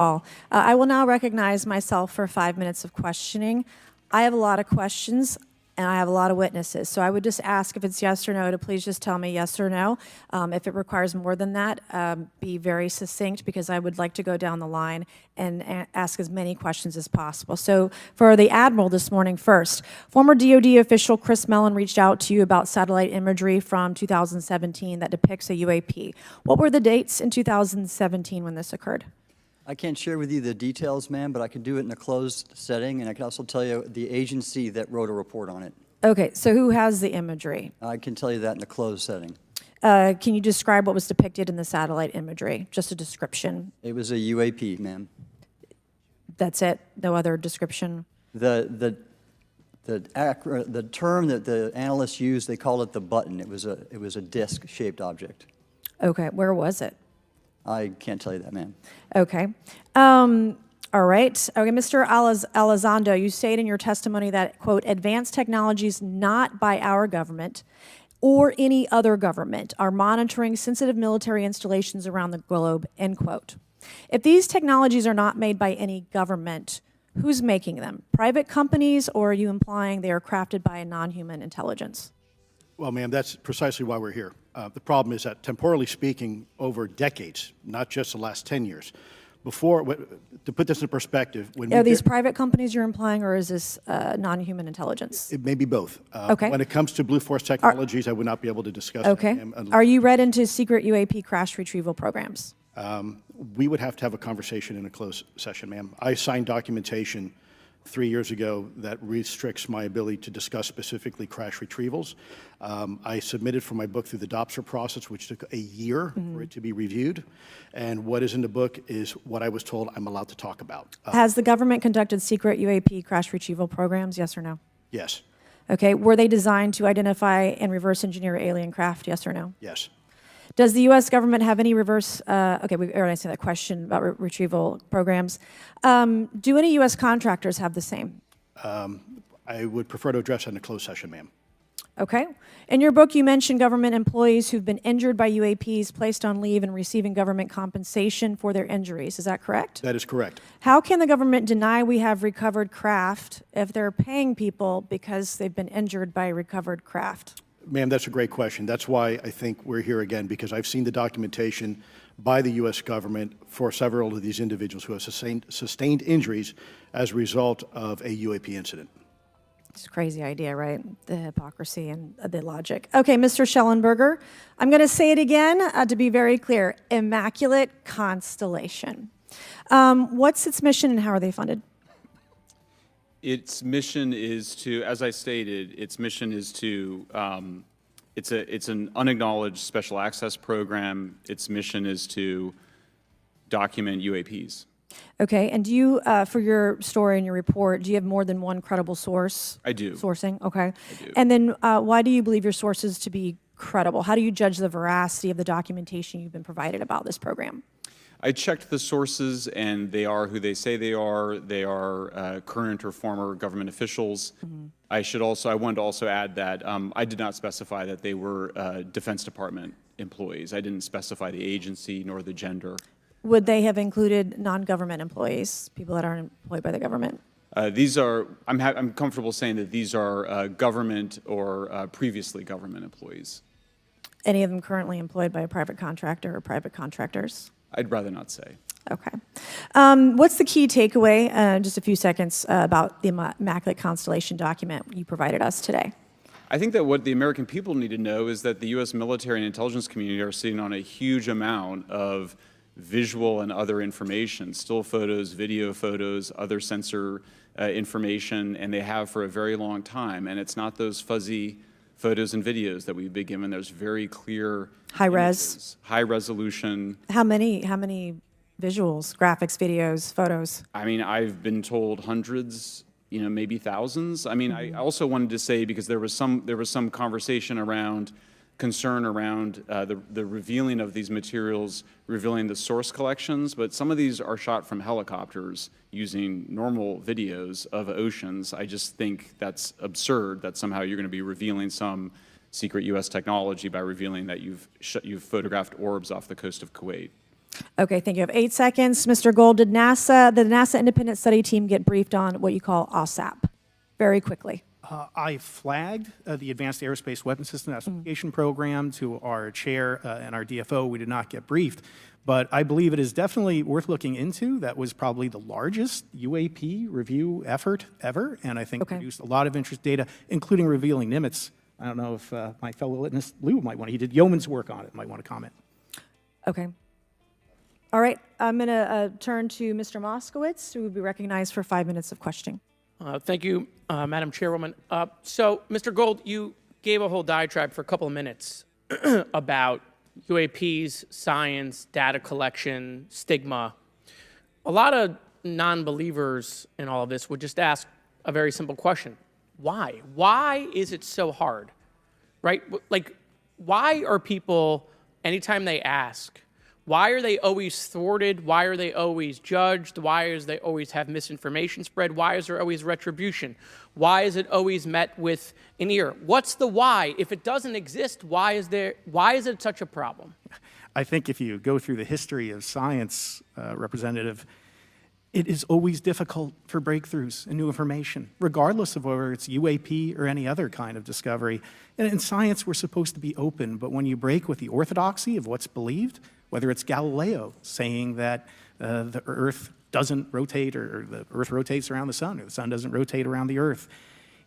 all. I will now recognize myself for 5 minutes of questioning. I have a lot of questions, and I have a lot of witnesses. So I would just ask if it's yes or no to please just tell me yes or no. If it requires more than that, be very succinct because I would like to go down the line and ask as many questions as possible. So for the Admiral this morning first, former DoD official Chris Mellon reached out to you about satellite imagery from 2017 that depicts a UAP. What were the dates in 2017 when this occurred? I can't share with you the details, ma'am, but I can do it in a closed setting, and I can also tell you the agency that wrote a report on it. Okay, so who has the imagery? I can tell you that in a closed setting. Can you describe what was depicted in the satellite imagery? Just a description. It was a UAP, ma'am. That's it? No other description? The term that the analysts used, they called it the button. It was a disc-shaped object. Okay, where was it? I can't tell you that, ma'am. Okay. All right. Okay, Mr. Elizondo, you state in your testimony that, quote, advanced technologies not by our government or any other government are monitoring sensitive military installations around the globe, end quote. If these technologies are not made by any government, who's making them? Private companies, or are you implying they are crafted by a non-human intelligence? Well, ma'am, that's precisely why we're here. The problem is that, temporally speaking, over decades, not just the last 10 years, to put this in perspective, are these private companies you're implying, or is this non-human intelligence? It may be both. Okay. When it comes to Blue Force Technologies, I would not be able to discuss okay. it. Are you read into secret UAP crash retrieval programs? We would have to have a conversation in a closed session, ma'am. I signed documentation 3 years ago that restricts my ability to discuss specifically crash retrievals. I submitted for my book through the DOPSR process, which took a year for it to be reviewed. And what is in the book is what I was told I'm allowed to talk about. Has the government conducted secret UAP crash retrieval programs, yes or no? Yes. Okay, were they designed to identify and reverse engineer alien craft, yes or no? Yes. Does the U.S. government have any reverse, okay, we already answered that question about retrieval programs. Do any U.S. contractors have the same? I would prefer to address that in a closed session, ma'am. Okay. In your book, you mentioned government employees who've been injured by UAPs, placed on leave, and receiving government compensation for their injuries. Is that correct? That is correct. How can the government deny we have recovered craft if they're paying people because they've been injured by recovered craft? Ma'am, that's a great question. That's why I think we're here again, because I've seen the documentation by the U.S. government for several of these individuals who have sustained injuries as a result of a UAP incident. It's a crazy idea, right? The hypocrisy and the logic. Okay, Mr. Shellenberger, I'm going to say it again to be very clear. Immaculate Constellation. What's its mission and how are they funded? Its mission is to, as I stated, its mission is to, it's an unacknowledged special access program. Its mission is to document UAPs. Okay, and do you, for your story and your report, do you have more than one credible source? I do. Sourcing, okay. I do. And then why do you believe your sources to be credible? How do you judge the veracity of the documentation you've been provided about this program? I checked the sources, and they are who they say they are. They are current or former government officials. Mm-hmm. I wanted to also add that I did not specify that they were Defense Department employees. I didn't specify the agency nor the gender. Would they have included non-government employees, people that aren't employed by the government? These are, I'm comfortable saying that these are government or previously government employees. Any of them currently employed by a private contractor or private contractors? I'd rather not say. Okay. What's the key takeaway, just a few seconds, about the Immaculate Constellation document you provided us today? I think that what the American people need to know is that the U.S. military and intelligence community are sitting on a huge amount of visual and other information, still photos, video photos, other sensor information, and they have for a very long time. And it's not those fuzzy photos and videos that we've been given. There's very clear high images, res, high resolution. How many visuals, graphics, videos, photos? I mean, I've been told hundreds, maybe thousands. I mean, I also wanted to say, because there was some conversation around concern around the revealing of these materials, revealing the source collections, but some of these are shot from helicopters using normal videos of oceans. I just think that's absurd that somehow you're going to be revealing some secret U.S. technology by revealing that you've photographed orbs off the coast of Kuwait. Okay, thank you. I have 8 seconds. Mr. Gold, did the NASA independent study team get briefed on what you call OSAP? Very quickly. I flagged the Advanced Aerospace Weapons System Application Program to our chair and our DFO. We did not get briefed, but I believe it is definitely worth looking into. That was probably the largest UAP review effort ever, and I think produced a lot of interest data, including revealing limits. I don't know if my fellow witness, Lou, might want to, he did yeoman's work on it, might want to comment. Okay. All right, I'm going to turn to Mr. Moskowitz, who will be recognized for 5 minutes of questioning. Thank you, Madam Chairwoman. So, Mr. Gold, you gave a whole diatribe for a couple of minutes about UAPs, science, data collection, stigma. A lot of non-believers in all of this would just ask a very simple question. Why? Why is it so hard? Right? Like, why are people, anytime they ask, why are they always thwarted? Why are they always judged? Why is they always have misinformation spread? Why is there always retribution? Why is it always met with an ear? What's the why? If it doesn't exist, why is it such a problem? I think if you go through the history of science, Representative, it is always difficult for breakthroughs and new information, regardless of whether it's UAP or any other kind of discovery. And in science, we're supposed to be open, but when you break with the orthodoxy of what's believed, whether it's Galileo saying that the Earth doesn't rotate or the Earth rotates around the sun or the sun doesn't rotate around the Earth,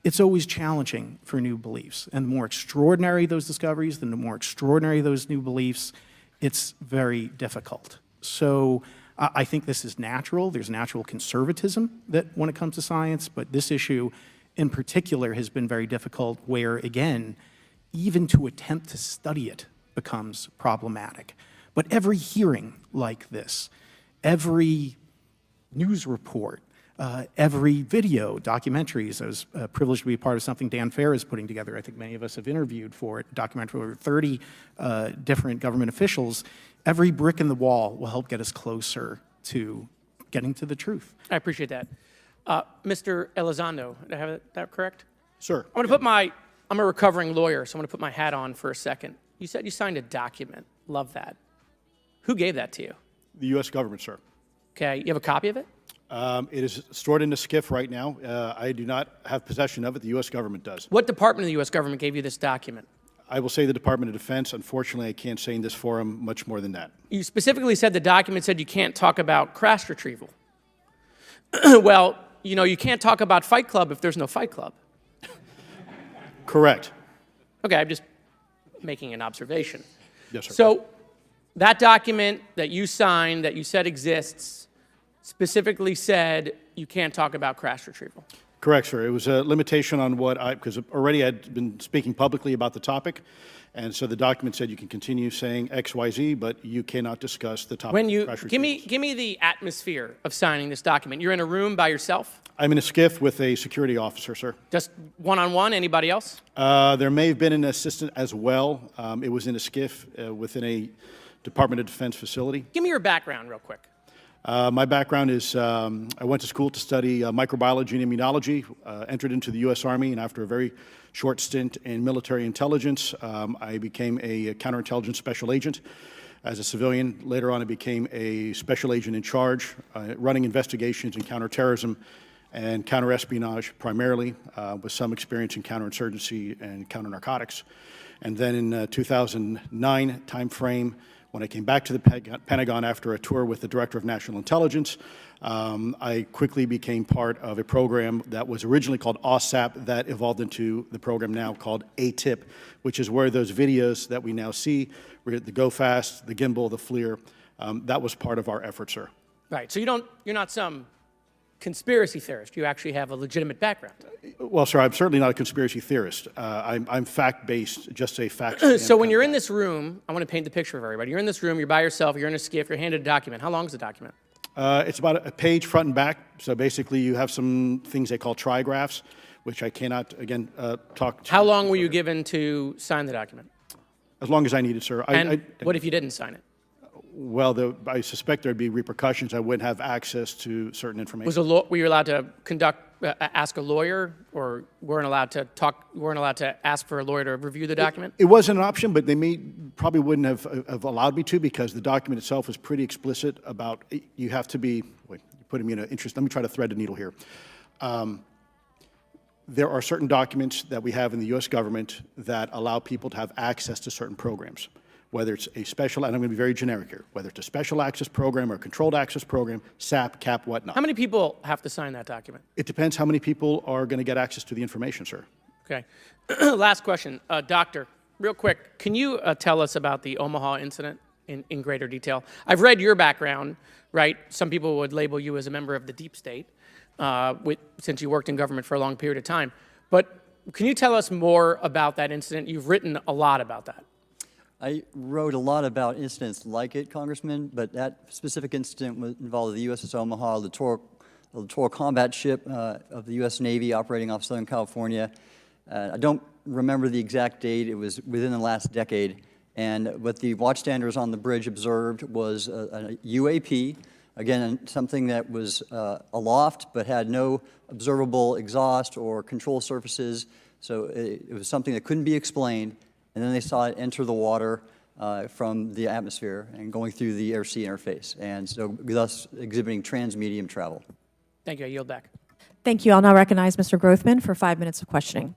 it's always challenging for new beliefs. And the more extraordinary those discoveries, the more extraordinary those new beliefs, it's very difficult. So I think this is natural. There's natural conservatism that when it comes to science, but this issue in particular has been very difficult where, again, even to attempt to study it becomes problematic. But every hearing like this, every news report, every video, documentaries, I was privileged to be a part of something Dan Fair is putting together. I think many of us have interviewed for it, documentary over 30 different government officials. Every brick in the wall will help get us closer to getting to the truth. I appreciate that. Mr. Elizondo, did I have that correct? Sir. I'm a recovering lawyer, so I'm going to put my hat on for a second. You said you signed a document. Love that. Who gave that to you? The U.S. government, sir. Okay, you have a copy of it? It is stored in a SCIF right now. I do not have possession of it. The U.S. government does. What department of the U.S. government gave you this document? I will say the Department of Defense. Unfortunately, I can't say in this forum much more than that. You specifically said the document said you can't talk about crash retrieval. Well, you know, you can't talk about Fight Club if there's no Fight Club. Correct. Okay, I'm just making an observation. Yes, sir. So that document that you signed, that you said exists, specifically said you can't talk about crash retrieval. Correct, sir. It was a limitation on because already I'd been speaking publicly about the topic, and so the document said you can continue saying X, Y, Z, but you cannot discuss the topic of crash retrievals. Give me the atmosphere of signing this document. You're in a room by yourself? I'm in a SCIF with a security officer, sir. Just one-on-one? Anybody else? There may have been an assistant as well. It was in a SCIF within a Department of Defense facility. Give me your background real quick. My background is I went to school to study microbiology and immunology, entered into the U.S. Army, and after a very short stint in military intelligence, I became a counterintelligence special agent. As a civilian, later on I became a special agent in charge, running investigations in counterterrorism and counterespionage primarily, with some experience in counterinsurgency and counternarcotics. And then in 2009 timeframe, when I came back to the Pentagon after a tour with the Director of National Intelligence, I quickly became part of a program that was originally called OSAP that evolved into the program now called ATIP, which is where those videos that we now see, the Go Fast, the Gimbal, the FLIR, that was part of our effort, sir. Right, so you're not some conspiracy theorist. You actually have a legitimate background. Well, sir, I'm certainly not a conspiracy theorist. I'm fact-based, just say facts. So when you're in this room, I want to paint the picture for everybody. You're in this room, you're by yourself, you're in a SCIF, you're handed a document. How long is the document? It's about a page front and back. So basically you have some things they call trigraphs, which I cannot, again, talk to. How long were you given to sign the document? As long as I needed, sir. And what if you didn't sign it? Well, I suspect there'd be repercussions. I wouldn't have access to certain information. Were you allowed to conduct ask a lawyer, or weren't allowed to ask for a lawyer to review the document? It wasn't an option, but they probably wouldn't have allowed me to, because the document itself was pretty explicit about you have to be, wait, you're putting me in an interest, let me try to thread the needle here. There are certain documents that we have in the U.S. government that allow people to have access to certain programs, whether it's a special, and I'm going to be very generic here, whether it's a special access program or a controlled access program, SAP, CAP, whatnot. How many people have to sign that document? It depends how many people are going to get access to the information, sir. Okay. Last question. Doctor, real quick, can you tell us about the Omaha incident in greater detail? I've read your background, right? Some people would label you as a member of the deep state, since you worked in government for a long period of time. But can you tell us more about that incident? You've written a lot about that. I wrote a lot about incidents like it, Congressman, but that specific incident involved the USS Omaha, the littoral combat ship of the U.S. Navy operating off Southern California. I don't remember the exact date. It was within the last decade. And what the watchstanders on the bridge observed was a UAP, again, something that was aloft but had no observable exhaust or control surfaces. So it was something that couldn't be explained. And then they saw it enter the water from the atmosphere and going through the air-sea interface, and so thus exhibiting transmedium travel. Thank you. I yield back. Thank you. I'll now recognize Mr. Grothman for 5 minutes of questioning.